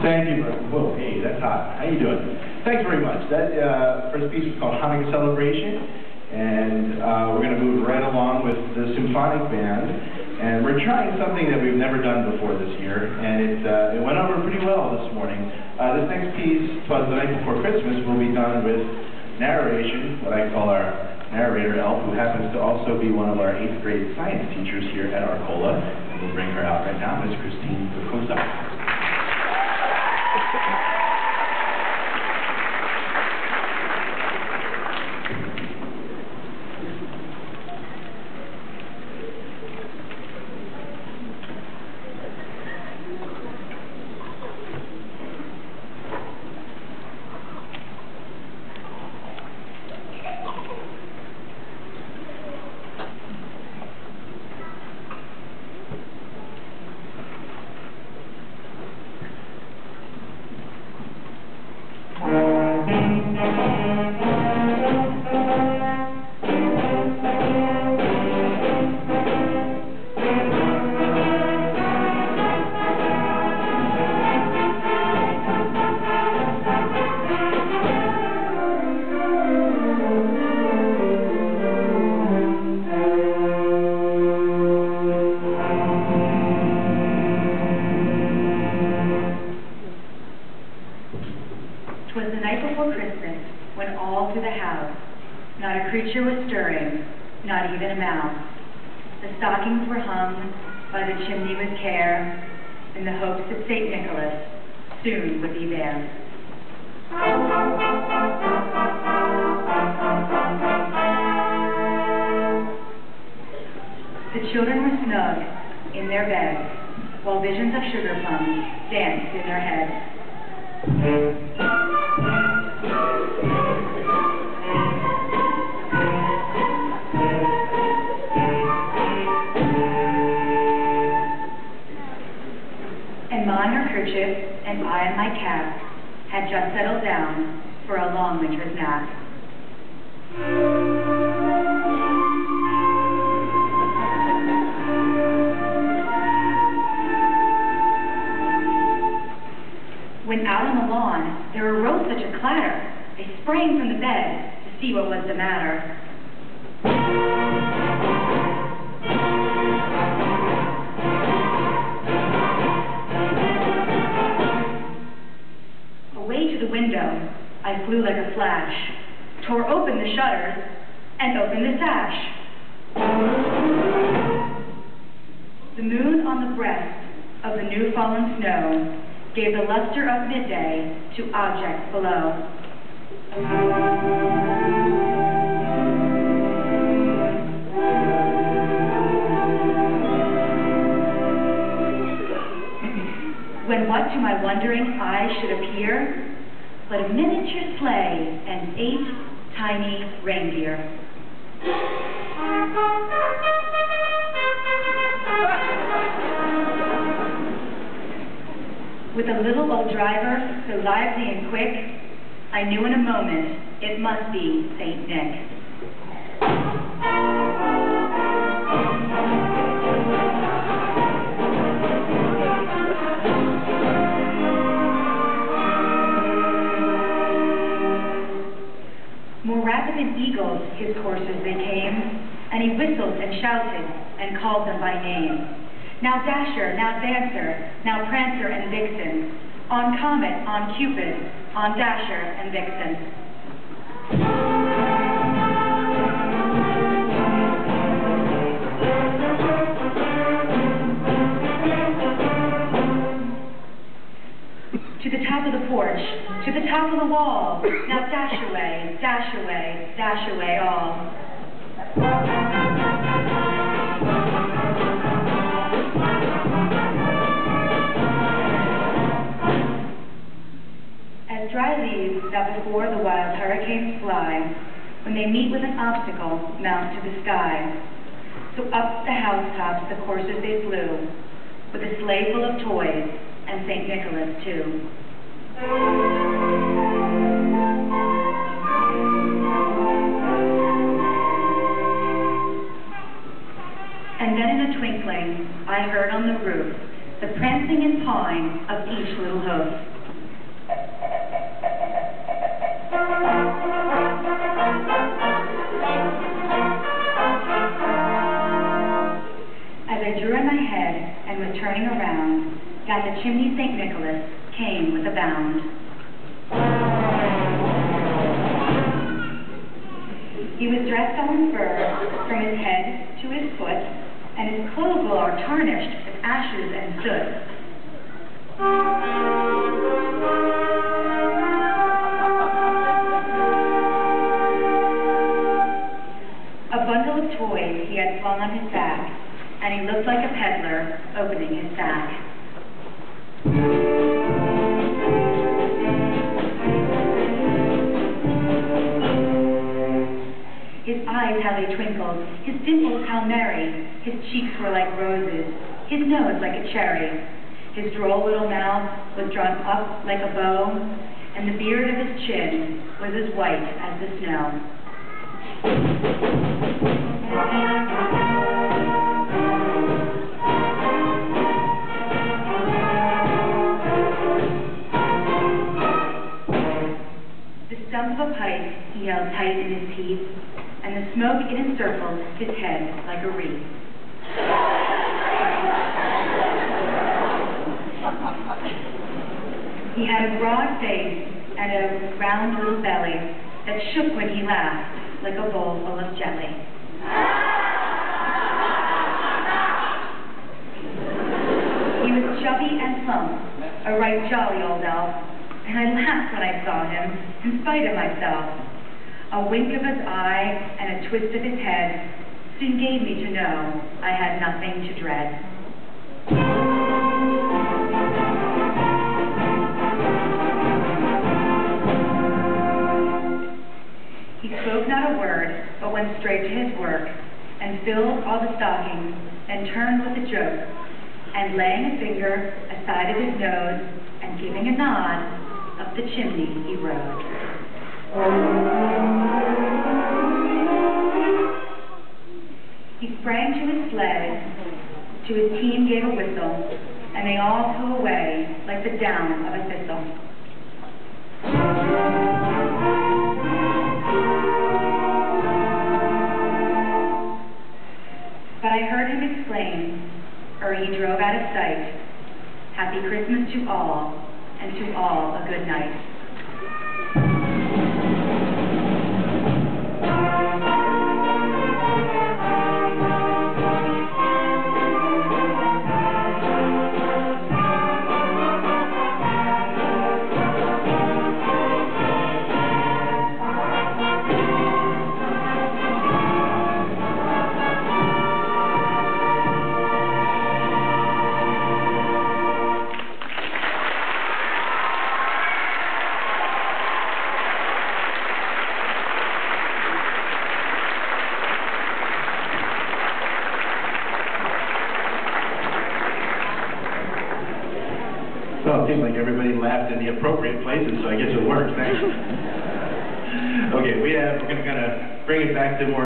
Thank you. Whoa, hey, that's hot. How you doing? Thanks very much. That first piece was called Hanukkah Celebration, and we're going to move right along with the symphonic band. And we're trying something that we've never done before this year, and it went over pretty well this morning. This next piece, Twas the Night Before Christmas, will be done with narration, what I call our narrator, Elf, who happens to also be one of our 8th grade science teachers here at Arcola. And we'll bring her out right now, Ms. Christine Twas. Twas the night before Christmas, when all through the house not a creature was stirring, not even a mouse. The stockings were hung by the chimney with care, in the hopes that St. Nicholas soon would be there. The children were snug in their beds, while visions of sugar plums danced in their heads. And Ma in her kerchief and I in my cap had just settled down for a long winter's nap. When out on the lawn, there arose such a clatter, they sprang from the bed to see what was the matter. Away to the window, I flew like a flash, tore open the shutters, and opened the sash. The moon on the breast of the new fallen snow gave the luster of midday to objects below. When what to my wondering eye should appear but a miniature sleigh and 8 tiny reindeer. With a little old driver so lively and quick, I knew in a moment it must be St. Nick. More rapid than eagles his coursers they came, and he whistled and shouted and called them by name. Now Dasher, now Dancer, now Prancer and Vixen, on Comet, on Cupid, on Dasher and Vixen. To the top of the porch, to the top of the wall, now dash away, dash away, dash away all. Dry leaves that before the wild hurricanes fly, when they meet with an obstacle, mount to the sky. So up the housetops the coursers they flew, with a sleigh full of toys, and St. Nicholas too. And then in a twinkling, I heard on the roof the prancing and pawing sound of each little hoof. As I drew in my head and was turning around, down the chimney St. Nicholas came with a bound. He was dressed all in fur from his head to his foot, and his clothes were all tarnished with ashes and soot. A bundle of toys he had flung on his back, and he looked like a peddler opening his sack. His eyes, how they twinkled, his dimples, how merry, his cheeks were like roses, his nose like a cherry. His droll little mouth was drawn up like a bow, and the beard of his chin was as white as the snow. The stump of a pipe he held tight in his teeth, and the smoke it encircled his head like a wreath. He had a broad face and a round little belly that shook when he laughed like a bowl full of jelly. He was chubby and plump, a right jolly old elf, and I laughed when I saw him, in spite of myself. A wink of his eye and a twist of his head soon gave me to know I had nothing to dread. He spoke not a word, but went straight to his work, and filled all the stockings, and turned with a joke, and laying a finger aside of his nose, and giving a nod, up the chimney he rode. He sprang to his sled, to his team gave a whistle, and they all flew away like the down of a thistle. But I heard him exclaim, ere he drove out of sight, "Happy Christmas to all, and to all a good night." Well, it seems like everybody laughed in the appropriate places, so I guess it worked. Thanks. Okay, we're going to kind of bring it back to more